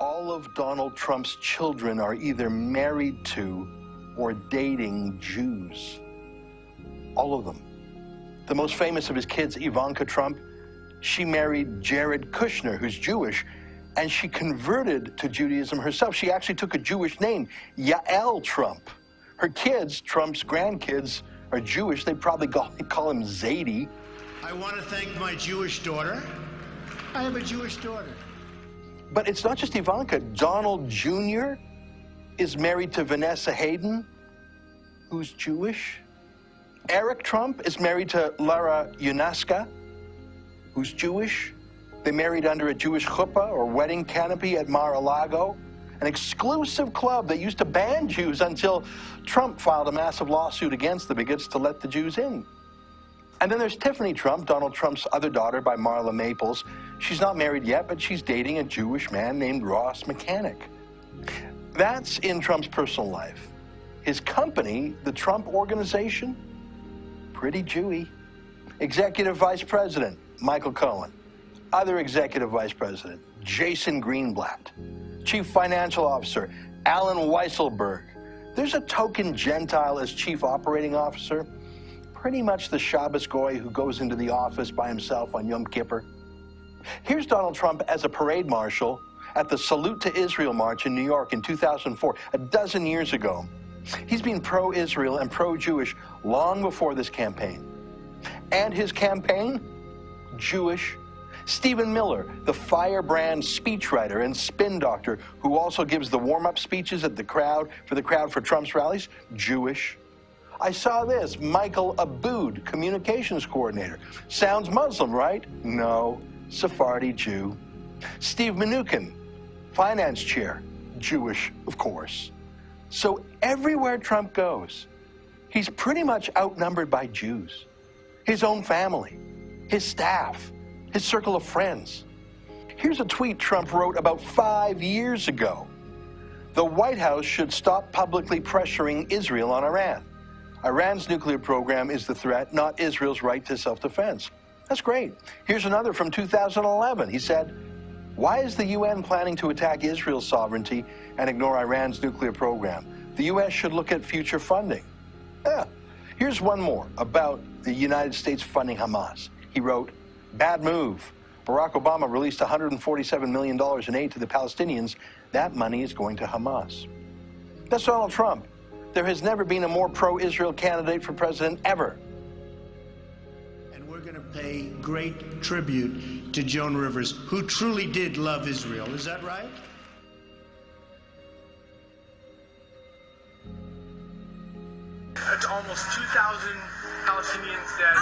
all of Donald Trump's children are either married to or dating Jews. All of them. The most famous of his kids, Ivanka Trump, she married Jared Kushner, who's Jewish, and she converted to Judaism herself. She actually took a Jewish name, Yael Trump. Her kids, Trump's grandkids, are Jewish. They probably call him Zadie. I want to thank my Jewish daughter. I have a Jewish daughter. But it's not just Ivanka. Donald Jr. is married to Vanessa Hayden, who's Jewish. Eric Trump is married to Lara Yunaska, who's Jewish. They married under a Jewish chuppah or wedding canopy at Mar-a-Lago, an exclusive club that used to ban Jews until Trump filed a massive lawsuit against the bigots to let the Jews in. And then there's Tiffany Trump, Donald Trump's other daughter by Marla Maples. She's not married yet, but she's dating a Jewish man named Ross Mechanic. That's in Trump's personal life. His company, the Trump Organization, pretty Jewy. Executive Vice President, Michael Cohen. Other Executive Vice President, Jason Greenblatt. Chief Financial Officer, Alan Weisselberg. There's a token Gentile as Chief Operating Officer. Pretty much the Shabbos goy who goes into the office by himself on Yom Kippur. Here's Donald Trump as a parade marshal at the Salute to Israel March in New York in 2004, a dozen years ago. He's been pro-Israel and pro-Jewish long before this campaign. And his campaign? Jewish. Stephen Miller, the firebrand speechwriter and spin doctor who also gives the warm-up speeches at the crowd for Trump's rallies, Jewish. I saw this, Michael Aboud, communications coordinator. Sounds Muslim, right? No, Sephardi Jew. Steve Mnuchin, finance chair, Jewish, of course. So everywhere Trump goes, he's pretty much outnumbered by Jews. His own family, his staff, his circle of friends. Here's a tweet Trump wrote about 5 years ago. The White House should stop publicly pressuring Israel on Iran. Iran's nuclear program is the threat, not Israel's right to self-defense. That's great. Here's another from 2011. He said, why is the UN planning to attack Israel's sovereignty and ignore Iran's nuclear program? The US should look at future funding. Here's one more about the United States funding Hamas. He wrote, bad move. Barack Obama released $147 million in aid to the Palestinians. That money is going to Hamas. That's Donald Trump. There has never been a more pro-Israel candidate for president ever. And we're going to pay great tribute to Joan Rivers, who truly did love Israel. Is that right? It's almost 2,000 Palestinians dead.